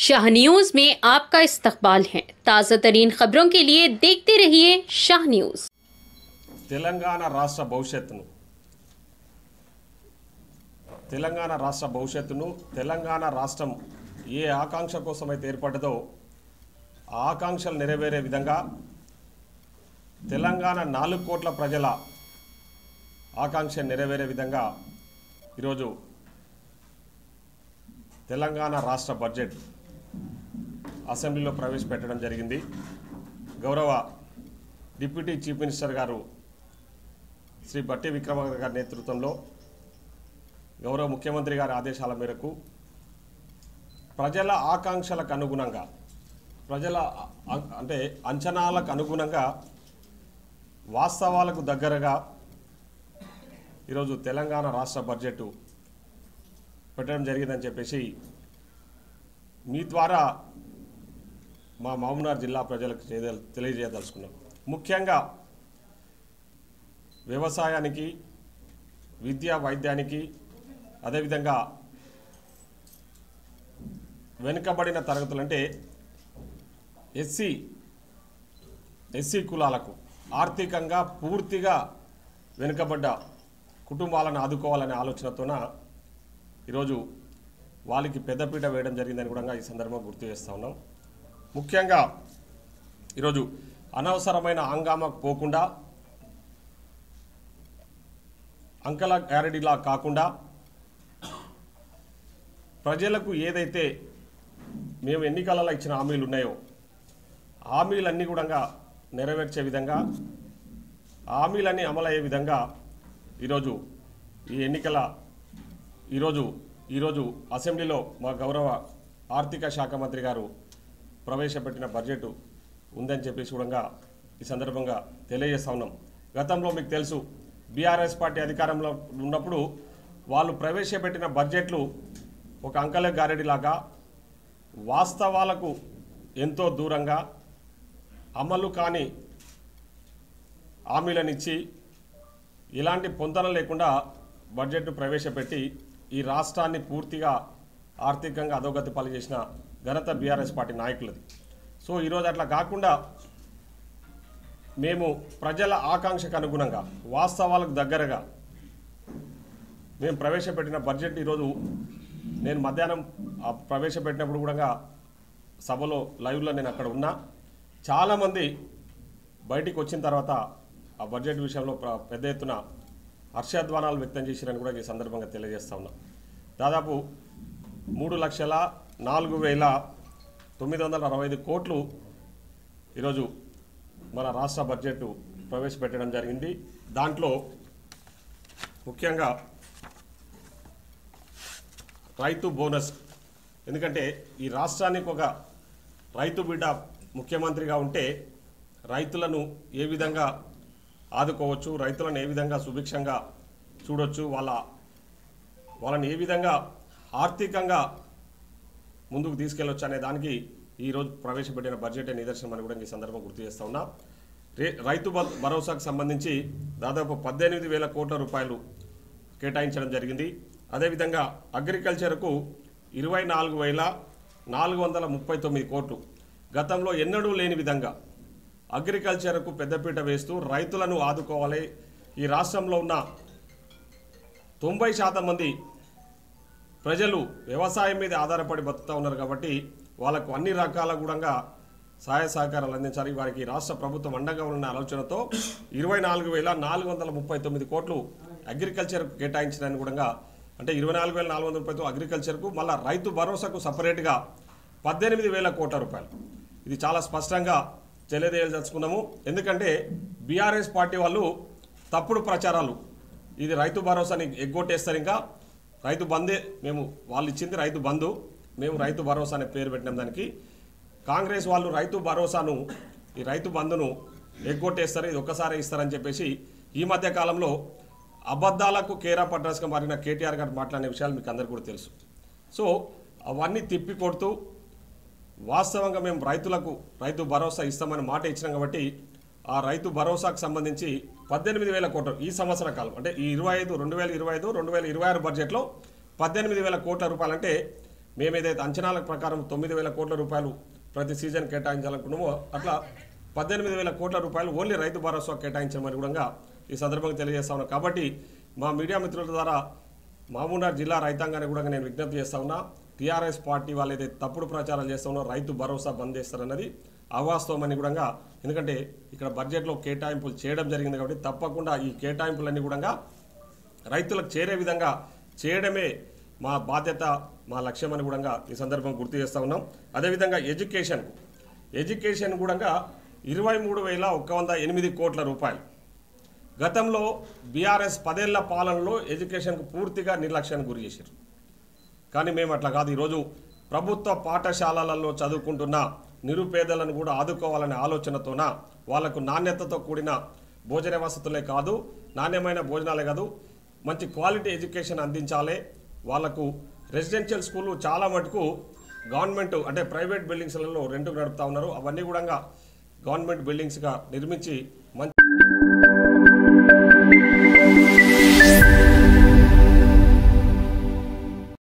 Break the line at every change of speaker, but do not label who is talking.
Shah news में आपका इस्तकबाल है। ताज़ा तरीन खबरों के लिए देखते रहिए शाह न्यूज।
తెలంగాణ రాష్ట్ర భవిష్యత్తును తెలంగాణ రాష్ట్రం ఏ ఆకాంక్ష కోసమైతే ఏర్పడ్డదో ఆ ఆకాంక్షలు నెరవేరే విధంగా తెలంగాణ 4 కోట్ల ప్రజల ఆకాంక్ష నెరవేరే విధంగా ఈరోజు తెలంగాణ రాష్ట్ర బడ్జెట్ అసెంబ్లీలో ప్రవేశపెట్టడం జరిగింది। గౌరవ డిప్యూటీ చీఫ్ మినిస్టర్ గారు శ్రీ బట్టి విక్రమార్క గారి నేతృత్వంలో గౌరవ ముఖ్యమంత్రి గారి ఆదేశాల మేరకు ప్రజల ఆకాంక్షలకు అనుగుణంగా ప్రజల అంటే అంచనాలకు అనుగుణంగా వాస్తవాలకు దగ్గరగా ఈరోజు తెలంగాణ రాష్ట్ర బడ్జెట్ పెట్టడం జరిగిందని చెప్పేసి మీ ద్వారా మా మహబూబ్నగర్ జిల్లా ప్రజలకు తెలియజేయదలుచుకున్నాం। ముఖ్యంగా వ్యవసాయానికి, విద్యా వైద్యానికి, అదేవిధంగా వెనుకబడిన తరగతులంటే ఎస్సీ కులాలకు ఆర్థికంగా పూర్తిగా వెనుకబడ్డ కుటుంబాలను ఆదుకోవాలనే ఆలోచనతోన ఈరోజు వాళ్ళకి పెద్దపీట వేయడం జరిగిందని కూడా ఈ సందర్భంగా గుర్తు చేస్తూ ఉన్నాం। ముఖ్యంగా ఈరోజు అనవసరమైన హంగామాకు పోకుండా అంకల గ్యారెడీలా కాకుండా ప్రజలకు ఏదైతే మేము ఎన్నికలలో ఇచ్చిన హామీలు ఉన్నాయో హామీలన్నీ కూడా నెరవేర్చే విధంగా హామీలన్నీ అమలయ్యే విధంగా ఈరోజు ఈరోజు అసెంబ్లీలో మా గౌరవ ఆర్థిక శాఖ మంత్రి గారు ప్రవేశపెట్టిన బడ్జెట్ ఉందని చెప్పేసి కూడా ఈ సందర్భంగా తెలియజేస్తా ఉన్నాం। గతంలో మీకు తెలుసు బీఆర్ఎస్ పార్టీ అధికారంలో ఉన్నప్పుడు వాళ్ళు ప్రవేశపెట్టిన బడ్జెట్లు ఒక అంకల గారెడిలాగా వాస్తవాలకు ఎంతో దూరంగా అమలు కాని హామీలనిచ్చి ఇలాంటి పొంతన లేకుండా బడ్జెట్ ప్రవేశపెట్టి ఈ రాష్ట్రాన్ని పూర్తిగా ఆర్థికంగా అధోగతి పాలు చేసిన ఘనత బీఆర్ఎస్ పార్టీ నాయకులది। సో ఈరోజు అట్లా కాకుండా మేము ప్రజల ఆకాంక్షకు అనుగుణంగా వాస్తవాలకు దగ్గరగా మేము ప్రవేశపెట్టిన బడ్జెట్ ఈరోజు నేను మధ్యాహ్నం ప్రవేశపెట్టినప్పుడు కూడా సభలో లైవ్లో నేను అక్కడ ఉన్నా। చాలామంది బయటికి వచ్చిన తర్వాత ఆ బడ్జెట్ విషయంలో పెద్ద ఎత్తున హర్షధ్వానాలు వ్యక్తం చేశారని కూడా ఈ సందర్భంగా తెలియజేస్తా ఉన్నా। దాదాపు 3,04,965 కోట్లు ఈరోజు మన రాష్ట్ర బడ్జెట్ ప్రవేశపెట్టడం జరిగింది। దాంట్లో ముఖ్యంగా రైతు బోనస్, ఎందుకంటే ఈ రాష్ట్రానికి ఒక రైతు బిడ్డ ముఖ్యమంత్రిగా ఉంటే రైతులను ఏ విధంగా ఆదుకోవచ్చు, రైతులను ఏ విధంగా సుభిక్షంగా చూడొచ్చు, వాళ్ళని ఏ విధంగా ఆర్థికంగా ముందుకు తీసుకెళ్ళొచ్చు అనే దానికి ఈరోజు ప్రవేశపెట్టిన బడ్జెట్ నిదర్శనం అని కూడా ఈ సందర్భం గుర్తు చేస్తూ ఉన్నా। రైతు భరోసాకు సంబంధించి దాదాపు 18,000 కోట్ల రూపాయలు కేటాయించడం జరిగింది। అదేవిధంగా అగ్రికల్చర్కు 24,439 కోట్లు, గతంలో ఎన్నడూ లేని విధంగా అగ్రికల్చర్కు పెద్దపీట వేస్తూ రైతులను ఆదుకోవాలి। ఈ రాష్ట్రంలో ఉన్న 90% మంది ప్రజలు వ్యవసాయం మీద ఆధారపడి బతుకుతూ ఉన్నారు కాబట్టి వాళ్ళకు అన్ని రకాల కూడా సహాయ సహకారాలు అందించాలి, వారికి రాష్ట్ర ప్రభుత్వం అండగా ఉన్న ఆలోచనతో 24,439 కోట్లు అగ్రికల్చర్కు కేటాయించడానికి కూడా, అంటే 24,439 అగ్రికల్చర్కు, మళ్ళీ రైతు భరోసాకు సపరేట్గా 18,000 కోట్ల రూపాయలు। ఇది చాలా స్పష్టంగా తెలియజేయదలుచుకున్నాము। ఎందుకంటే బీఆర్ఎస్ పార్టీ వాళ్ళు తప్పుడు ప్రచారాలు, ఇది రైతు భరోసాని ఎగ్గొట్టేస్తారు, ఇంకా రైతు బందే, వాళ్ళు ఇచ్చింది రైతు బంధు, మేము రైతు భరోసా అనే పేరు పెట్టినాం దానికి। కాంగ్రెస్ వాళ్ళు రైతు భరోసాను, ఈ రైతు బంధును ఎగ్గొట్టేస్తారు, ఇది ఒక్కసారి ఇస్తారని చెప్పేసి ఈ మధ్య కాలంలో అబద్ధాలకు కేరా పడ్రస్గా మారిన కేటీఆర్ గారు మాట్లాడిన విషయాలు మీకు అందరికీ కూడా తెలుసు। సో అవన్నీ తిప్పికొడుతూ వాస్తవంగా మేము రైతులకు రైతు భరోసా ఇస్తామని మాట ఇచ్చినాం కాబట్టి ఆ రైతు భరోసాకు సంబంధించి 18,000 కోట్లు ఈ సంవత్సర కాలం, అంటే ఈ 2025 2026 బడ్జెట్లో 18,000 కోట్ల రూపాయలు, అంటే మేమేదైతే అంచనాల ప్రకారం 9,000 కోట్ల రూపాయలు ప్రతి సీజన్ కేటాయించాలనుకున్నామో అట్లా 18,000 కోట్ల రూపాయలు ఓన్లీ రైతు భరోసా కేటాయించమని కూడా ఈ సందర్భంగా తెలియజేస్తా ఉన్నా. కాబట్టి మా మీడియా మిత్రుల ద్వారా మహబూబ్నగర్ జిల్లా రైతాంగాన్ని కూడా నేను విజ్ఞప్తి చేస్తా ఉన్నా, టీఆర్ఎస్ పార్టీ వాళ్ళు ఏదైతే తప్పుడు ప్రచారాలు చేస్తా ఉన్నారో రైతు భరోసా బంద్ చేస్తారన్నది అవాస్తవమని కూడా, ఎందుకంటే ఇక్కడ బడ్జెట్లో కేటాయింపులు చేయడం జరిగింది కాబట్టి తప్పకుండా ఈ కేటాయింపులన్నీ కూడా రైతులకు చేరే విధంగా చేయడమే మా బాధ్యత, మా లక్ష్యం అని కూడా ఈ సందర్భంగా గుర్తు చేస్తూ ఉన్నాం. అదేవిధంగా ఎడ్యుకేషన్ కూడా 23,108 కోట్ల రూపాయలు. గతంలో బీఆర్ఎస్ 10 ఏళ్ల పాలనలో ఎడ్యుకేషన్కు పూర్తిగా నిర్లక్ష్యానికి గురి చేశారు. కానీ మేము అట్లా కాదు, ఈరోజు ప్రభుత్వ పాఠశాలలలో చదువుకుంటున్న నిరుపేదలను కూడా ఆదుకోవాలనే ఆలోచనతోన వాళ్లకు నాణ్యతతో కూడిన భోజన వసతులే కాదు, నాణ్యమైన భోజనాలే కాదు, మంచి క్వాలిటీ ఎడ్యుకేషన్ అందించాలి. వాళ్లకు రెసిడెన్షియల్ స్కూళ్ళు చాలా మటుకు గవర్నమెంట్ అంటే ప్రైవేట్ బిల్డింగ్స్లలో రెంట్కు నడుపుతా ఉన్నారు. అవన్నీ కూడా గవర్నమెంట్ బిల్డింగ్స్గా నిర్మించి మంచి